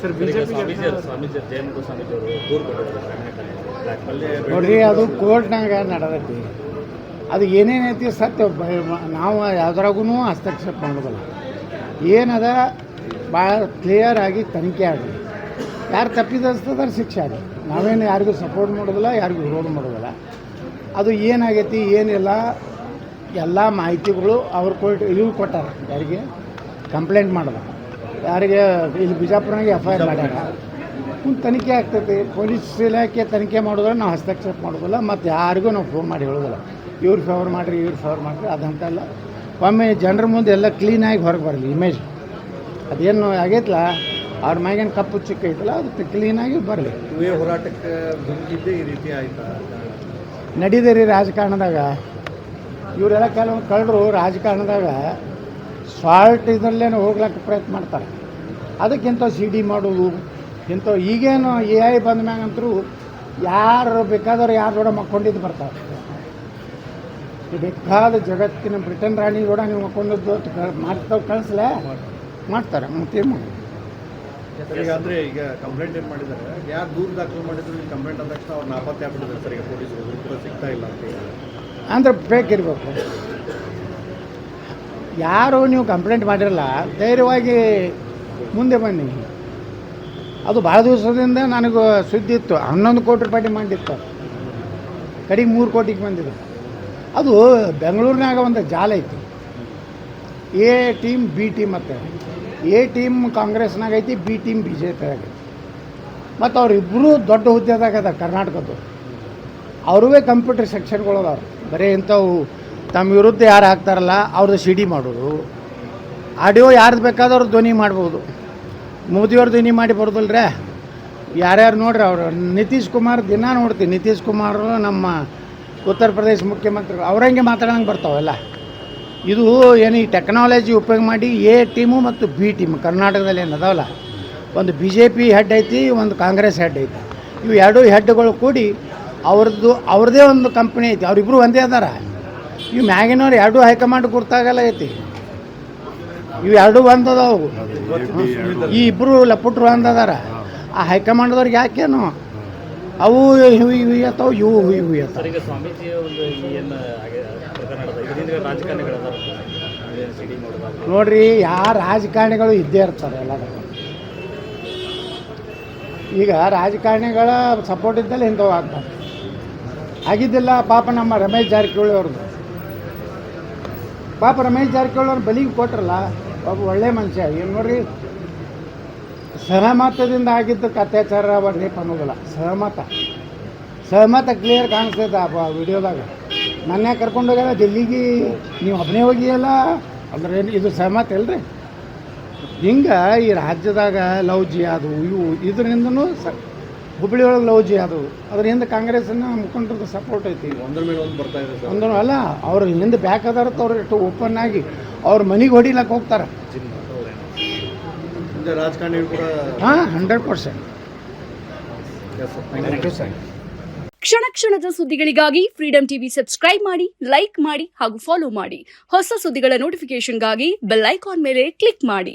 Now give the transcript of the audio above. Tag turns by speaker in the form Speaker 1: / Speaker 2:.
Speaker 1: Sir
Speaker 2: ನೋಡ್ರಿ, ಅದು ಕೋರ್ಟ್ನಾಗ ನಡೆದೈತಿ. ಅದು ಏನೇನೈತಿ ಸತ್ಯ ನಾವು ಯಾವ್ದ್ರಾಗೂ ಹಸ್ತಕ್ಷೇಪ ಮಾಡೋದಿಲ್ಲ. ಏನದ ಭಾಳ ಕ್ಲಿಯರ್ ಆಗಿ ತನಿಖೆ ಆಗಲಿ, ಯಾರು ತಪ್ಪಿದಸ್ತದಾರ ಶಿಕ್ಷೆ ಆಗಲಿ. ನಾವೇನು ಯಾರಿಗೂ ಸಪೋರ್ಟ್ ಮಾಡೋದಿಲ್ಲ, ಯಾರಿಗೂ ವಿರೋಧ ಮಾಡೋದಿಲ್ಲ. ಅದು ಏನಾಗೈತಿ ಏನಿಲ್ಲ ಎಲ್ಲ ಮಾಹಿತಿಗಳು ಅವ್ರು ಇವ್ರು ಕೊಟ್ಟಾರ. ಯಾರಿಗೆ ಕಂಪ್ಲೇಂಟ್ ಮಾಡೋದು, ಯಾರಿಗೆ ಇಲ್ಲಿ ಬಿಜಾಪುರನಾಗ FIR ಮಾಡ್ಯಾರ. ತನಿಖೆ ಆಗ್ತೈತಿ. ಪೊಲೀಸ್ ಇಲಾಖೆ ತನಿಖೆ ಮಾಡಿದ್ರೆ ನಾವು ಹಸ್ತಕ್ಷೇಪ ಮಾಡೋದಿಲ್ಲ, ಮತ್ತು ಯಾರಿಗೂ ನಾವು ಫೋನ್ ಮಾಡಿ ಹೇಳೋದಿಲ್ಲ ಇವ್ರು ಫೇವರ್ ಮಾಡಿರಿ ಇವ್ರು ಫೇವರ್ ಮಾಡಿರಿ. ಅದಂತಲ್ಲ, ಒಮ್ಮೆ ಜನರ ಮುಂದೆ ಎಲ್ಲ ಕ್ಲೀನಾಗಿ ಹೊರಗೆ ಬರಲಿ ಇಮೇಜ್. ಅದೇನು ಆಗೈತಲ್ಲ ಅವ್ರ ಮ್ಯಾಗೇನು ಕಪ್ಪು ಚಿಕ್ಕ ಐತಲ್ಲ ಅದು ಕ್ಲೀನಾಗಿ ಬರಲಿ.
Speaker 1: ಹೋರಾಟಕ್ಕೆ ಧುಮುಕಿದ್ದೇ ಈ ರೀತಿ ಆಯ್ತಾ
Speaker 2: ನಡೀದೆ ರೀ ರಾಜಕಾರಣದಾಗ. ಇವರೆಲ್ಲ ಕೆಲವೊಂದು ಕಳ್ಳರು ರಾಜಕಾರಣದಾಗ ಸಾಲ್ಟ್ ಇದರಲ್ಲೇನೋ ಹೋಗ್ಲಿಕ್ಕೆ ಪ್ರಯತ್ನ ಮಾಡ್ತಾರೆ. ಅದಕ್ಕಿಂತ CD ಮಾಡೋದು ಇಂಥ ಈಗೇನು AI ಬಂದ ಮ್ಯಾಗಂತರೂ ಯಾರು ಬೇಕಾದವ್ರು ಯಾರು ಕೂಡ ಮಕ್ಕೊಂಡಿದ್ದು ಬರ್ತಾರೆ. ಬೇಕಾದ ಜಗತ್ತಿನ ಬ್ರಿಟನ್ ರಾಣಿ ಕೂಡ ನೀವು ಮಕ್ಕೊಂಡಿದ್ದು ಮಾಡ್ತಾವೆ ಕಳಿಸ್ಲೇ ಮಾಡ್ತಾರೆ. ಮತ್ತೇನು ಮಾಡಿ
Speaker 1: ಅಂದರೆ ಈಗ ಕಂಪ್ಲೇಂಟ್ ಏನು ಮಾಡಿದ್ದಾರೆ, ಯಾರು ದೂರು ದಾಖಲು ಮಾಡಿದ್ರು ಈ ಕಂಪ್ಲೇಂಟ್ ಆದ ತಕ್ಷಣ ಅವ್ರು ನಾಪತ್ತೆ ಆಗ್ಬಿಟ್ಟಿದ್ದಾರೆ ಸರ್. ಈಗ ಪೊಲೀಸರು ಕೂಡ ಸಿಗ್ತಾ ಇಲ್ಲ ಅಂತ
Speaker 2: ಅಂದ್ರೆ ಫೇಕ್ ಇರಬೇಕು. ಯಾರು ನೀವು ಕಂಪ್ಲೇಂಟ್ ಮಾಡಿರಲ್ಲ ಧೈರ್ಯವಾಗಿ ಮುಂದೆ ಬನ್ನಿ. ಅದು ಭಾಳ ದಿವಸದಿಂದ ನನಗೆ ಸುದ್ದಿ ಇತ್ತು. 11 ಕೋಟಿ ರೂಪಾಯಿ ಡಿಮಾಂಡ್ ಇತ್ತು, ಕಡೆಗೆ 3 ಕೋಟಿಗೆ ಬಂದಿದೆ. ಅದು ಬೆಂಗಳೂರಿನಾಗ ಒಂದು ಜಾಲ ಐತಿ. A ಟೀಮ್ B ಟೀಮ್ ಅಂತ. A ಟೀಮ್ ಕಾಂಗ್ರೆಸ್ನಾಗ ಐತಿ, B ಟೀಮ್ BJP ಆಗೈತಿ. ಮತ್ತು ಅವರಿಬ್ಬರು ದೊಡ್ಡ ಹುದ್ದೆದಾಗ ಅದ ಕರ್ನಾಟಕದ್ದು. ಅವ್ರವೇ ಕಂಪ್ಯೂಟರ್ ಸೆಕ್ಷನ್ಗಳು ಅದಾವ್ರು. ಬರೀ ಇಂಥವು ತಮ್ಮ ವಿರುದ್ಧ ಯಾರು ಹಾಕ್ತಾರಲ್ಲ ಅವ್ರದ್ದು CD ಮಾಡೋದು, ಆಡಿಯೋ ಯಾರ್ದು ಬೇಕಾದವ್ರು ಧ್ವನಿ ಮಾಡ್ಬೋದು. ಮೋದಿಯವ್ರ ಧ್ವನಿ ಮಾಡಿ ಬರೋದಲ್ರೇ. ಯಾರ್ಯಾರು ನೋಡ್ರಿ ಅವರು ನಿತೀಶ್ ಕುಮಾರ್ ದಿನ ನೋಡ್ತೀವಿ. ನಿತೀಶ್ ಕುಮಾರ್ ನಮ್ಮ ಉತ್ತರ ಪ್ರದೇಶ ಮುಖ್ಯಮಂತ್ರಿಗಳು ಅವ್ರಂಗೆ ಮಾತಾಡೋಂಗೆ ಬರ್ತಾವೆಲ್ಲ. ಇದು ಏನು ಈ ಟೆಕ್ನಾಲಜಿ ಉಪಯೋಗ ಮಾಡಿ A ಟೀಮು ಮತ್ತು B ಟೀಮು ಕರ್ನಾಟಕದಲ್ಲಿ ಏನು ಅದಾವಲ್ಲ, ಒಂದು BJP ಹೆಡ್ ಐತಿ, ಒಂದು ಕಾಂಗ್ರೆಸ್ ಹೆಡ್ ಐತಿ. ಇವು ಎರಡೂ ಹೆಡ್ಗಳು ಕೂಡಿ ಅವ್ರದ್ದೇ ಒಂದು ಕಂಪ್ನಿ ಐತಿ. ಅವರಿಬ್ಬರು ಒಂದೇ ಅದಾರ. ಇವು ಮ್ಯಾಗಿನವ್ರು ಎರಡೂ ಹೈಕಮಾಂಡ್ ಗುರ್ತಾಗಲ್ಲ ಐತಿ. ಇವು ಎರಡೂ ಒಂದದಾವು. ಈ ಇಬ್ಬರು ಲಪುಟ್ರು ಒಂದದಾರ. ಆ ಹೈಕಮಾಂಡ್ದವ್ರಿಗೆ ಯಾಕೇನು ಅವು ಇವು ಇವು ಇವು ನೋಡ್ರಿ, ಯಾರು ರಾಜಕಾರಣಿಗಳು ಇದ್ದೇ ಇರ್ತಾರೆ ಎಲ್ಲ. ಈಗ ರಾಜಕಾರಣಿಗಳ ಸಪೋರ್ಟ್ ಇದ್ದಲ್ಲಿ ಇಂಥವು ಆಗ್ತಾರೆ. ಆಗಿದ್ದಿಲ್ಲ ಪಾಪ ನಮ್ಮ ರಮೇಶ್ ಜಾರಕಿಹೊಳಿ ಅವ್ರದ್ದು. ಪಾಪ ರಮೇಶ್ ಜಾರಕಿಹೊಳಿ ಅವ್ರು ಬಲಿಗೆ ಕೊಟ್ರಲ್ಲ, ಪಾಪ ಒಳ್ಳೆ ಮನುಷ್ಯ. ಏನು ನೋಡ್ರಿ, ಸಹಮತದಿಂದ ಆಗಿದ್ದಕ್ಕೆ ಅತ್ಯಾಚಾರ ರೇಪ್ ಅನ್ನೋದಿಲ್ಲ. ಸಹಮತ ಕ್ಲಿಯರ್ ಕಾಣಿಸ್ತೈತೆ ಆ ವಿಡಿಯೋದಾಗ. ಮೊನ್ನೆ ಕರ್ಕೊಂಡೋಗ್ಯಾರ ಡೆಲ್ಲಿಗೆ, ನೀವು ಒಬ್ಬನೇ ಹೋಗಿಯಲ್ಲ ಅಂದ್ರೆ ಇದು ಸಹಮತ ಇಲ್ರಿ. ಹಿಂಗೆ ಈ ರಾಜ್ಯದಾಗ ಲವ್ ಜಿಹಾದು ಇವು ಇದರಿಂದನೂ ಹುಬ್ಬಳ್ಳಿ ಒಳಗೆ ಲವ್ ಜಿಹಾದು ಅದರಿಂದ ಕಾಂಗ್ರೆಸ್ನ ಮುಖಂಡರದ್ದು ಸಪೋರ್ಟ್ ಐತಿ.
Speaker 1: ಒಂದ್ರ ಮೇಲೆ ಒಂದು ಬರ್ತಾ ಇದೆ
Speaker 2: ಒಂದೂ ಅಲ್ಲ, ಅವ್ರು ಹಿಂದೆ ಬ್ಯಾಕ್ ಅದಾರತ್ತ ಅವ್ರು ಎಷ್ಟು ಓಪನ್ ಆಗಿ ಅವ್ರ ಮನೆಗೆ ಹೊಡಿಲಕ್ಕೆ ಹೋಗ್ತಾರೆ.
Speaker 1: ರಾಜಕಾರಣಿಗಳು ಕೂಡ
Speaker 2: 100%.
Speaker 3: ಕ್ಷಣ ಕ್ಷಣದ ಸುದ್ದಿಗಳಿಗಾಗಿ ಫ್ರೀಡಂ ಟಿವಿ ಸಬ್ಸ್ಕ್ರೈಬ್ ಮಾಡಿ, ಲೈಕ್ ಮಾಡಿ ಹಾಗೂ ಫಾಲೋ ಮಾಡಿ. ಹೊಸ ಸುದ್ದಿಗಳ ನೋಟಿಫಿಕೇಶನ್ಗಾಗಿ ಬೆಲ್ ಐಕಾನ್ ಮೇಲೆ ಕ್ಲಿಕ್ ಮಾಡಿ.